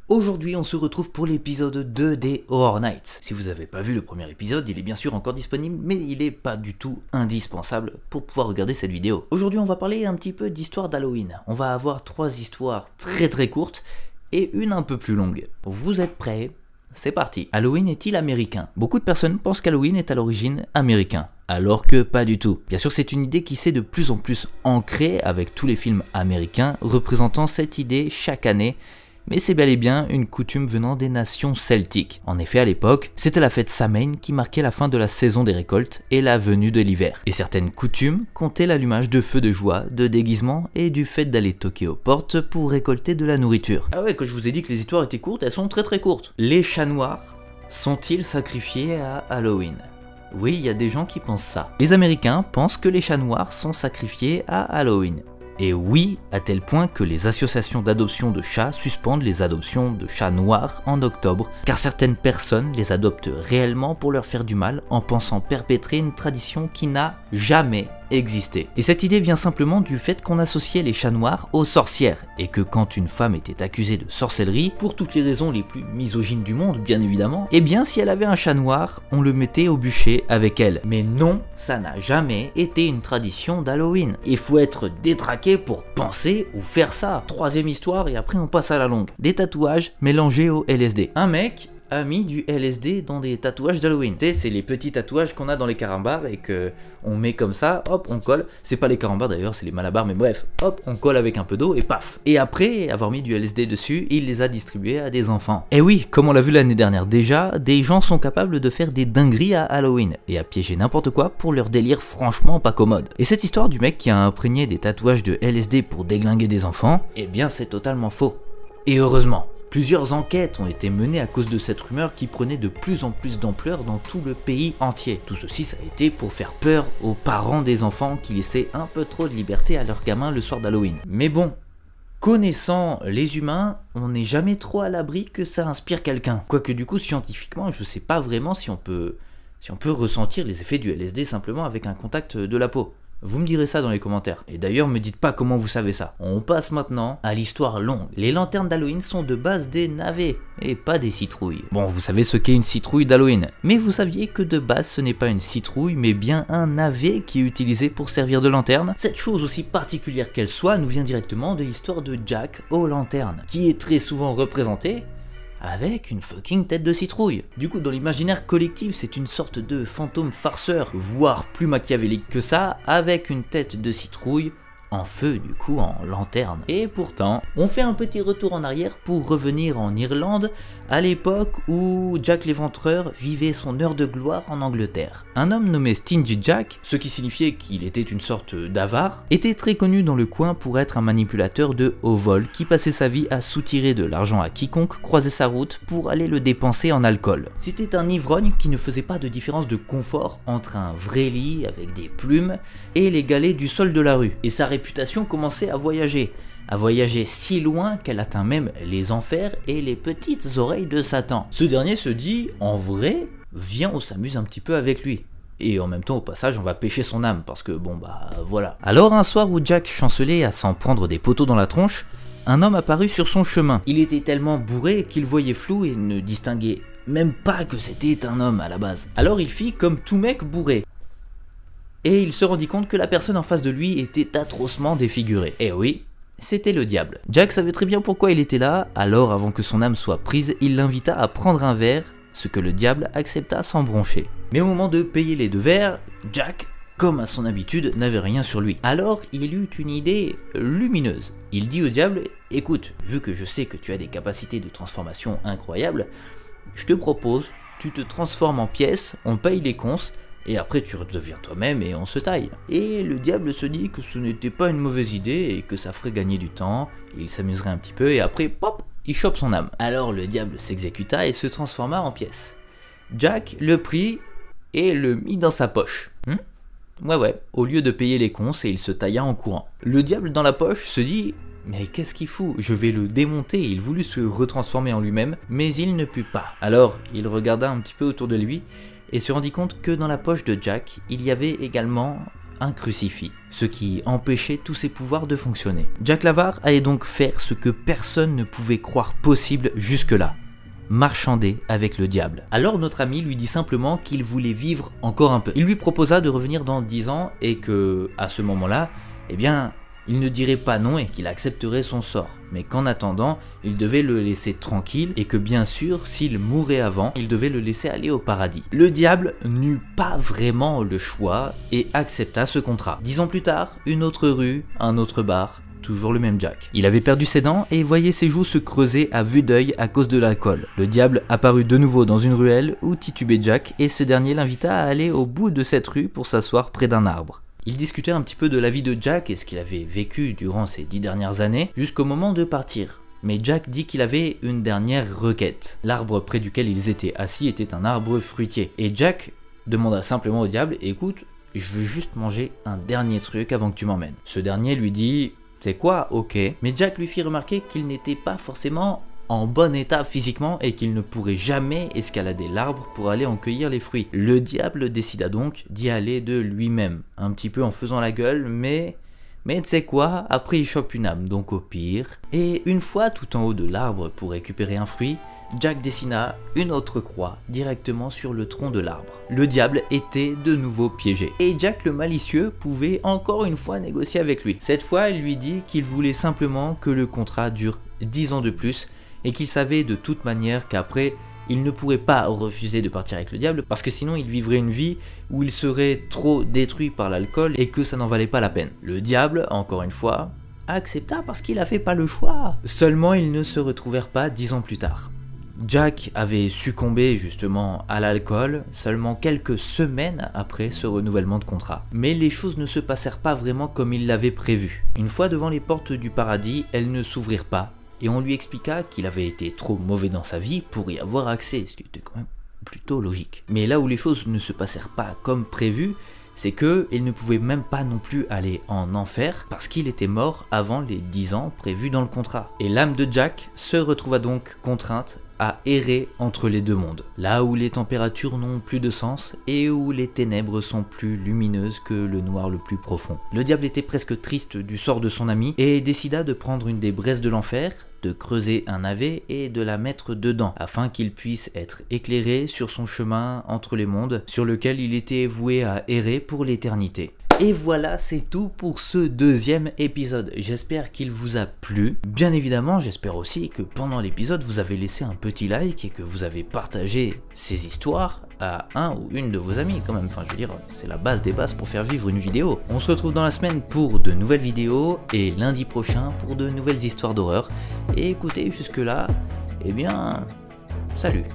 Aujourd'hui, on se retrouve pour l'épisode 2 des Horror Nights. Si vous n'avez pas vu le premier épisode, il est bien sûr encore disponible, mais il n'est pas du tout indispensable pour pouvoir regarder cette vidéo. Aujourd'hui, on va parler un petit peu d'histoire d'Halloween. On va avoir 3 histoires très courtes et une un peu plus longue. Vous êtes prêts ? C'est parti. Halloween est-il américain ? Beaucoup de personnes pensent qu'Halloween est à l'origine américain, alors que pas du tout. Bien sûr, c'est une idée qui s'est de plus en plus ancrée avec tous les films américains représentant cette idée chaque année, mais c'est bel et bien une coutume venant des nations celtiques. En effet, à l'époque, c'était la fête Samhain qui marquait la fin de la saison des récoltes et la venue de l'hiver. Et certaines coutumes comptaient l'allumage de feux de joie, de déguisements et du fait d'aller toquer aux portes pour récolter de la nourriture. Ah ouais, quand je vous ai dit que les histoires étaient courtes, elles sont très courtes. Les chats noirs sont-ils sacrifiés à Halloween ? Oui, il y a des gens qui pensent ça. Les Américains pensent que les chats noirs sont sacrifiés à Halloween. Et oui, à tel point que les associations d'adoption de chats suspendent les adoptions de chats noirs en octobre, car certaines personnes les adoptent réellement pour leur faire du mal en pensant perpétrer une tradition qui n'a jamais existé. Et cette idée vient simplement du fait qu'on associait les chats noirs aux sorcières, et que quand une femme était accusée de sorcellerie, pour toutes les raisons les plus misogynes du monde bien évidemment, eh bien si elle avait un chat noir, on le mettait au bûcher avec elle. Mais non, ça n'a jamais été une tradition d'Halloween. Il faut être détraqué pour penser ou faire ça. 3e histoire et après on passe à la longue. Des tatouages mélangés au LSD. Un mec a mis du LSD dans des tatouages d'Halloween. Tu sais, c'est les petits tatouages qu'on a dans les carambars et que on met comme ça, hop, on colle. C'est pas les carambars d'ailleurs, c'est les malabars, mais bref, hop, on colle avec un peu d'eau et paf. Et après avoir mis du LSD dessus, il les a distribués à des enfants. Et oui, comme on l'a vu l'année dernière déjà, des gens sont capables de faire des dingueries à Halloween et à piéger n'importe quoi pour leur délire franchement pas commode. Et cette histoire du mec qui a imprégné des tatouages de LSD pour déglinguer des enfants, eh bien c'est totalement faux. Et heureusement. Plusieurs enquêtes ont été menées à cause de cette rumeur qui prenait de plus en plus d'ampleur dans tout le pays entier. Tout ceci, ça a été pour faire peur aux parents des enfants qui laissaient un peu trop de liberté à leurs gamins le soir d'Halloween. Mais bon, connaissant les humains, on n'est jamais trop à l'abri que ça inspire quelqu'un. Quoique du coup, scientifiquement, je sais pas vraiment si on peut ressentir les effets du LSD simplement avec un contact de la peau. Vous me direz ça dans les commentaires. Et d'ailleurs, me dites pas comment vous savez ça. On passe maintenant à l'histoire longue. Les lanternes d'Halloween sont de base des navets, et pas des citrouilles. Bon, vous savez ce qu'est une citrouille d'Halloween. Mais vous saviez que de base, ce n'est pas une citrouille, mais bien un navet qui est utilisé pour servir de lanterne. Cette chose, aussi particulière qu'elle soit, nous vient directement de l'histoire de Jack O'Lantern, qui est très souvent représenté avec une fucking tête de citrouille. Du coup, dans l'imaginaire collectif, c'est une sorte de fantôme farceur, voire plus machiavélique que ça, avec une tête de citrouille en feu, du coup en lanterne. Et pourtant, on fait un petit retour en arrière pour revenir en Irlande, à l'époque où Jack l'Éventreur vivait son heure de gloire en Angleterre. Un homme nommé Stingy Jack, ce qui signifiait qu'il était une sorte d'avare, était très connu dans le coin pour être un manipulateur de haut vol qui passait sa vie à soutirer de l'argent à quiconque croisait sa route pour aller le dépenser en alcool. C'était un ivrogne qui ne faisait pas de différence de confort entre un vrai lit avec des plumes et les galets du sol de la rue. Et sa réputation commençait à voyager si loin qu'elle atteint même les enfers et les petites oreilles de Satan. Ce dernier se dit, en vrai, viens on s'amuse un petit peu avec lui. Et en même temps, au passage, on va pêcher son âme, parce que bon bah voilà. Alors un soir où Jack chancelait à s'en prendre des poteaux dans la tronche, un homme apparut sur son chemin. Il était tellement bourré qu'il voyait flou et ne distinguait même pas que c'était un homme à la base. Alors il fit comme tout mec bourré. Et il se rendit compte que la personne en face de lui était atrocement défigurée. Et oui, c'était le diable. Jack savait très bien pourquoi il était là, alors avant que son âme soit prise, il l'invita à prendre un verre, ce que le diable accepta sans broncher. Mais au moment de payer les 2 verres, Jack, comme à son habitude, n'avait rien sur lui. Alors il eut une idée lumineuse. Il dit au diable, écoute, vu que je sais que tu as des capacités de transformation incroyables, je te propose, tu te transformes en pièces, on paye les cons, et après tu redeviens toi-même et on se taille. Et le diable se dit que ce n'était pas une mauvaise idée et que ça ferait gagner du temps, il s'amuserait un petit peu et après, pop, il chope son âme. Alors le diable s'exécuta et se transforma en pièce. Jack le prit et le mit dans sa poche. Ouais, au lieu de payer les cons, et il se tailla en courant. Le diable dans la poche se dit, mais qu'est-ce qu'il fout? Je vais le démonter. Il voulut se retransformer en lui-même, mais il ne put pas. Alors il regarda un petit peu autour de lui et se rendit compte que dans la poche de Jack, il y avait également un crucifix, ce qui empêchait tous ses pouvoirs de fonctionner. Jack l'Avare allait donc faire ce que personne ne pouvait croire possible jusque-là: marchander avec le diable. Alors notre ami lui dit simplement qu'il voulait vivre encore un peu. Il lui proposa de revenir dans 10 ans et que, à ce moment-là, eh bien, il ne dirait pas non et qu'il accepterait son sort, mais qu'en attendant, il devait le laisser tranquille et que bien sûr, s'il mourait avant, il devait le laisser aller au paradis. Le diable n'eut pas vraiment le choix et accepta ce contrat. 10 ans plus tard, une autre rue, un autre bar, toujours le même Jack. Il avait perdu ses dents et voyait ses joues se creuser à vue d'œil à cause de l'alcool. Le diable apparut de nouveau dans une ruelle où titubait Jack et ce dernier l'invita à aller au bout de cette rue pour s'asseoir près d'un arbre. Ils discutaient un petit peu de la vie de Jack et ce qu'il avait vécu durant ces 10 dernières années jusqu'au moment de partir. Mais Jack dit qu'il avait une dernière requête. L'arbre près duquel ils étaient assis était un arbre fruitier. Et Jack demanda simplement au diable: écoute, je veux juste manger un dernier truc avant que tu m'emmènes. Ce dernier lui dit: c'est quoi? Ok. Mais Jack lui fit remarquer qu'il n'était pas forcément en bon état physiquement et qu'il ne pourrait jamais escalader l'arbre pour aller en cueillir les fruits. Le diable décida donc d'y aller de lui-même, un petit peu en faisant la gueule, mais tu sais quoi, après il chope une âme, donc au pire. Et une fois tout en haut de l'arbre pour récupérer un fruit, Jack dessina une autre croix directement sur le tronc de l'arbre. Le diable était de nouveau piégé. Et Jack le malicieux pouvait encore une fois négocier avec lui. Cette fois, il lui dit qu'il voulait simplement que le contrat dure 10 ans de plus et qu'il savait de toute manière qu'après, il ne pourrait pas refuser de partir avec le diable parce que sinon il vivrait une vie où il serait trop détruit par l'alcool et que ça n'en valait pas la peine. Le diable, encore une fois, accepta parce qu'il n'avait pas le choix. Seulement, ils ne se retrouvèrent pas 10 ans plus tard. Jack avait succombé justement à l'alcool seulement quelques semaines après ce renouvellement de contrat. Mais les choses ne se passèrent pas vraiment comme il l'avait prévu. Une fois devant les portes du paradis, elles ne s'ouvrirent pas et on lui expliqua qu'il avait été trop mauvais dans sa vie pour y avoir accès, ce qui était quand même plutôt logique. Mais là où les choses ne se passèrent pas comme prévu, c'est qu'il ne pouvait même pas non plus aller en enfer parce qu'il était mort avant les 10 ans prévus dans le contrat. Et l'âme de Jack se retrouva donc contrainte à errer entre les deux mondes, là où les températures n'ont plus de sens et où les ténèbres sont plus lumineuses que le noir le plus profond. Le diable était presque triste du sort de son ami et décida de prendre une des braises de l'enfer, de creuser un navet et de la mettre dedans, afin qu'il puisse être éclairé sur son chemin entre les mondes, sur lequel il était voué à errer pour l'éternité. Et voilà, c'est tout pour ce deuxième épisode. J'espère qu'il vous a plu. Bien évidemment, j'espère aussi que pendant l'épisode, vous avez laissé un petit like et que vous avez partagé ces histoires à un ou une de vos amis quand même. Enfin, je veux dire, c'est la base des bases pour faire vivre une vidéo. On se retrouve dans la semaine pour de nouvelles vidéos et lundi prochain pour de nouvelles histoires d'horreur. Et écoutez, jusque-là, eh bien, salut.